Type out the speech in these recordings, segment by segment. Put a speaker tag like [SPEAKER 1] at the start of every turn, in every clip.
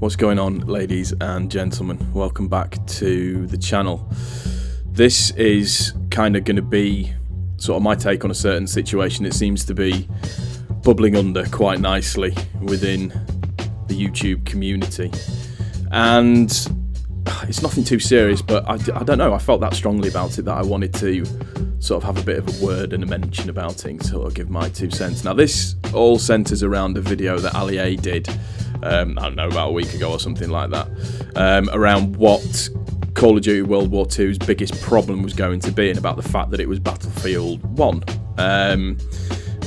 [SPEAKER 1] What's going on, ladies and gentlemen? Welcome back to the channel. This is kind of going to be sort of my take on a certain situation. It seems to be bubbling under quite nicely within the YouTube community. And it's nothing too serious, but I don't know, I felt that strongly about it that I wanted to sort of have a bit of a word and a mention about it and sort of give my 2 cents. Now, this all centres around a video that Ali A did, I don't know, about a week ago or something like that, around what Call of Duty World War II's biggest problem was going to be, and about the fact that it was Battlefield 1. I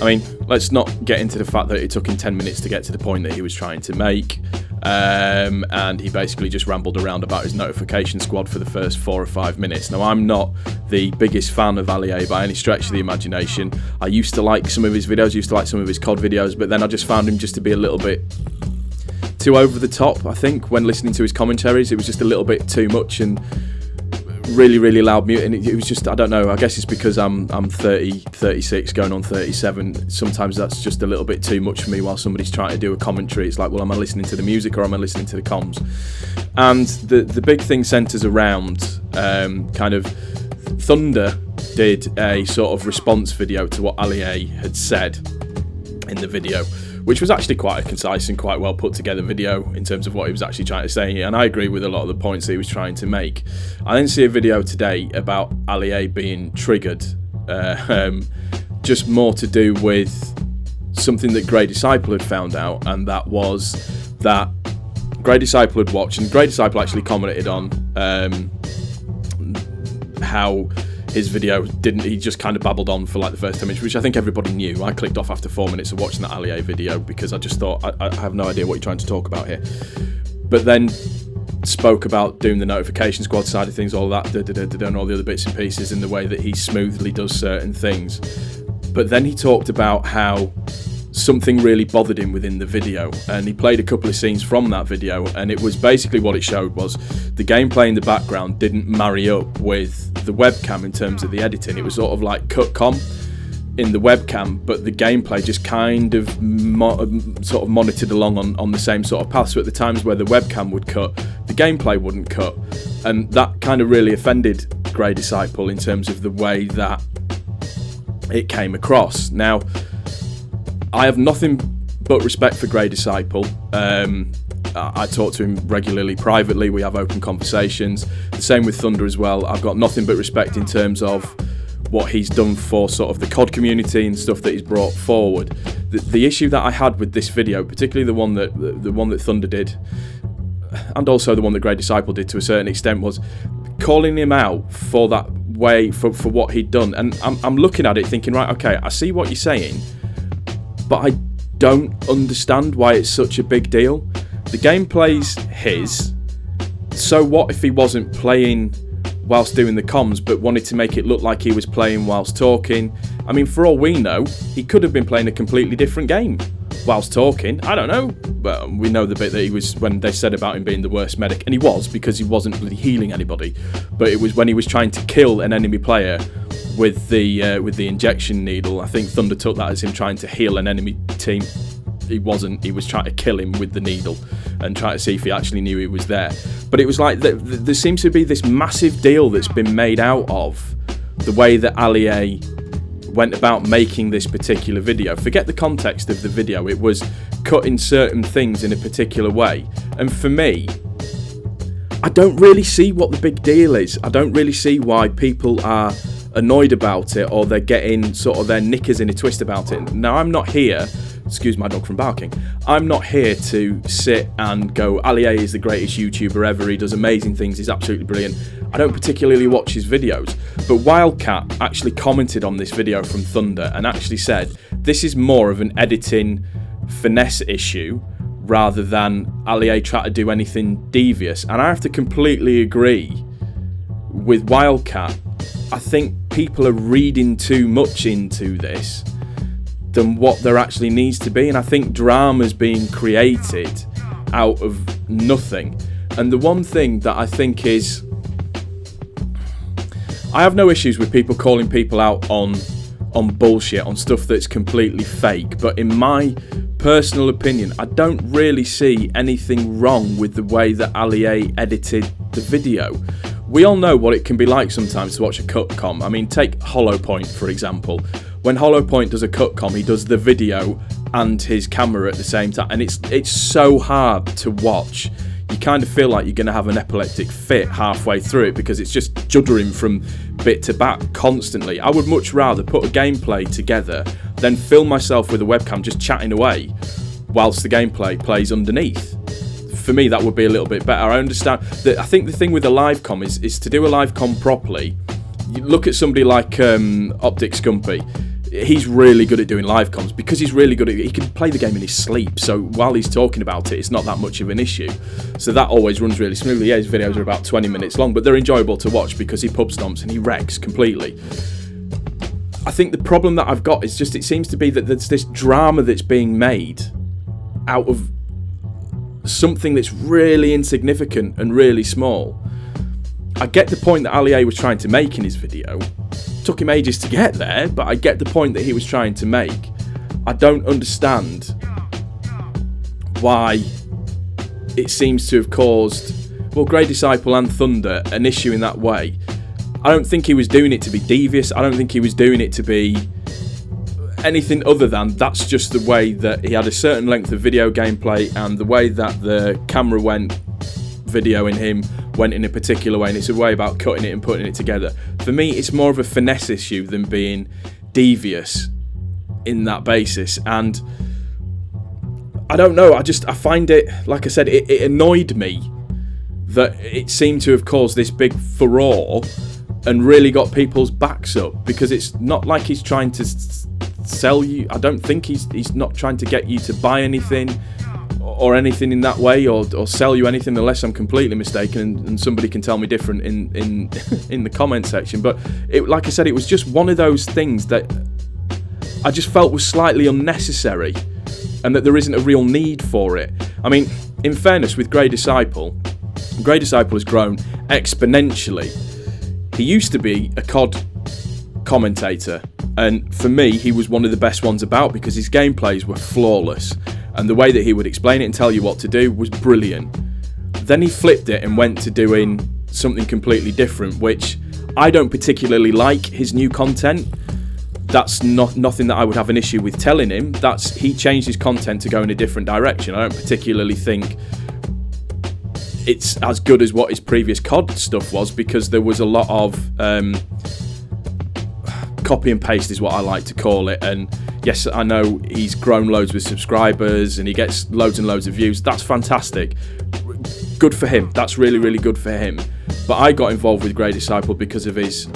[SPEAKER 1] mean, let's not get into the fact that it took him 10 minutes to get to the point that he was trying to make, and he basically just rambled around about his notification squad for the first 4 or 5 minutes. Now, I'm not the biggest fan of Ali A by any stretch of the imagination. I used to like some of his videos, used to like some of his COD videos, but then I just found him just to be a little bit too over the top. I think when listening to his commentaries, it was just a little bit too much and really loud mute, and it was just, I don't know, I guess it's because I'm 36 going on 37. Sometimes that's just a little bit too much for me while somebody's trying to do a commentary. It's like, well, am I listening to the music or am I listening to the comms? And the big thing centres around kind of Thunder did a sort of response video to what Ali A had said in the video, which was actually quite a concise and quite well put together video in terms of what he was actually trying to say, and I agree with a lot of the points that he was trying to make. I then see a video today about Ali A being triggered, just more to do with something that Grey Decsiple had found out, and that was that Grey Decsiple had watched, and Grey Decsiple actually commented on how his video he just kind of babbled on for like the first 10 minutes, which I think everybody knew. I clicked off after 4 minutes of watching that Ali A video because I just thought, I have no idea what you're trying to talk about here. But then spoke about doing the notification squad side of things, all that, and all the other bits and pieces, in the way that he smoothly does certain things. But then he talked about how something really bothered him within the video, and he played a couple of scenes from that video, and it was basically, what it showed was the gameplay in the background didn't marry up with the webcam in terms of the editing. It was sort of like cut-com in the webcam, but the gameplay just kind of sort of monitored along on the same sort of path. So at the times where the webcam would cut, the gameplay wouldn't cut, and that kind of really offended Grey Decsiple in terms of the way that it came across. Now, I have nothing but respect for Grey Decsiple. I talk to him regularly privately, we have open conversations. The same with Thunder as well. I've got nothing but respect in terms of what he's done for sort of the COD community and stuff that he's brought forward. The issue that I had with this video, particularly the one that Thunder did, and also the one that Grey Decsiple did to a certain extent, was calling him out for that way, for what he'd done. And I'm looking at it thinking, right, okay, I see what you're saying, but I don't understand why it's such a big deal. The gameplay's his, so what if he wasn't playing whilst doing the comms but wanted to make it look like he was playing whilst talking? I mean, for all we know, he could have been playing a completely different game whilst talking. I don't know, but we know the bit that he was, when they said about him being the worst medic, and he was, because he wasn't really healing anybody, but it was when he was trying to kill an enemy player with the injection needle. I think Thunder took that as him trying to heal an enemy team. He wasn't, he was trying to kill him with the needle and try to see if he actually knew he was there. But it was like, there seems to be this massive deal that's been made out of the way that Ali A went about making this particular video. Forget the context of the video, it was cutting certain things in a particular way. And for me, I don't really see what the big deal is. I don't really see why people are annoyed about it, or they're getting sort of their knickers in a twist about it. Now, I'm not here, excuse my dog from barking, I'm not here to sit and go, Ali A is the greatest YouTuber ever, he does amazing things, he's absolutely brilliant. I don't particularly watch his videos, but Wildcat actually commented on this video from Thunder and actually said this is more of an editing finesse issue rather than Ali A try to do anything devious. And I have to completely agree with Wildcat. I think people are reading too much into this than what there actually needs to be, and I think drama's being created out of nothing. And the one thing that I think is, I have no issues with people calling people out on on bullshit, on stuff that's completely fake. But in my personal opinion, I don't really see anything wrong with the way that Ali edited the video. We all know what it can be like sometimes to watch a cutcom. I mean, take Hollow Point, for example. When Hollow Point does a cutcom, he does the video and his camera at the same time, and it's so hard to watch. You kind of feel like you're going to have an epileptic fit halfway through it because it's just juddering from bit to back constantly. I would much rather put a gameplay together than film myself with a webcam just chatting away whilst the gameplay plays underneath. For me, that would be a little bit better. I understand that. I think the thing with a live com is to do a live com properly. You look at somebody like Optic Scumpy. He's really good at doing live comms because he's really good at it. He can play the game in his sleep, so while he's talking about it, it's not that much of an issue. So that always runs really smoothly. Yeah, his videos are about 20 minutes long, but they're enjoyable to watch because he pub stomps and he wrecks completely. I think the problem that I've got is just it seems to be that there's this drama that's being made out of something that's really insignificant and really small. I get the point that Ali was trying to make in his video. Took him ages to get there, but I get the point that he was trying to make. I don't understand why it seems to have caused, well, Grey Disciple and Thunder an issue in that way. I don't think he was doing it to be devious. I don't think he was doing it to be anything other than that's just the way that he had a certain length of video gameplay, and the way that the camera went, videoing him, went in a particular way, and it's a way about cutting it and putting it together. For me, it's more of a finesse issue than being devious in that basis. And I don't know, I find it, like I said, it annoyed me that it seemed to have caused this big furore and really got people's backs up, because it's not like he's trying to sell you. I don't think he's not trying to get you to buy anything or anything in that way, or sell you anything, unless I'm completely mistaken, and somebody can tell me different in in the comment section. But like I said, it was just one of those things that I just felt was slightly unnecessary, and that there isn't a real need for it. I mean, in fairness, with Grey Disciple has grown exponentially. He used to be a COD commentator, and for me, he was one of the best ones about because his gameplays were flawless. And the way that he would explain it and tell you what to do was brilliant. Then he flipped it and went to doing something completely different, which I don't particularly like his new content. That's nothing that I would have an issue with telling him. He changed his content to go in a different direction. I don't particularly think it's as good as what his previous COD stuff was, because there was a lot of copy and paste is what I like to call it. And yes, I know he's grown loads with subscribers and he gets loads and loads of views. That's fantastic. Good for him. That's really, really good for him. But I got involved with Grey Disciple because of his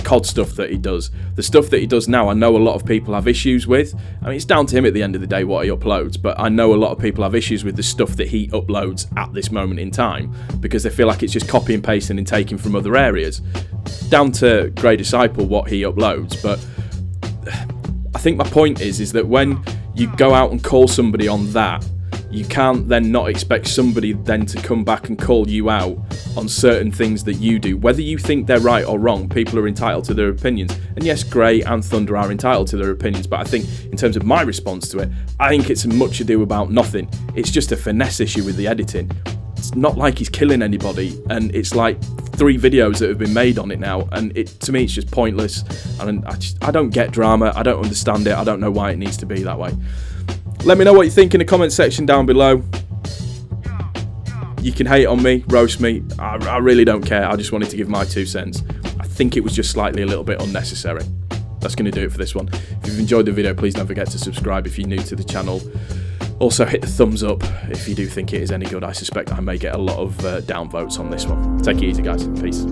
[SPEAKER 1] COD stuff that he does. The stuff that he does now, I know a lot of people have issues with. I mean, it's down to him at the end of the day what he uploads, but I know a lot of people have issues with the stuff that he uploads at this moment in time, because they feel like it's just copy and pasting and taking from other areas. Down to Grey Disciple what he uploads. But I think my point is that when you go out and call somebody on that, you can't then not expect somebody then to come back and call you out on certain things that you do. Whether you think they're right or wrong, people are entitled to their opinions. And yes, Grey and Thunder are entitled to their opinions, but I think in terms of my response to it, I think it's much ado about nothing. It's just a finesse issue with the editing. It's not like he's killing anybody, and it's like 3 videos that have been made on it now, and to me it's just pointless. And I don't get drama, I don't understand it, I don't know why it needs to be that way. Let me know what you think in the comment section down below. You can hate on me, roast me, I really don't care. I just wanted to give my 2 cents. I think it was just slightly a little bit unnecessary. That's going to do it for this one. If you've enjoyed the video, please don't forget to subscribe if you're new to the channel. Also hit the thumbs up if you do think it is any good. I suspect I may get a lot of downvotes on this one. Take it easy, guys. Peace.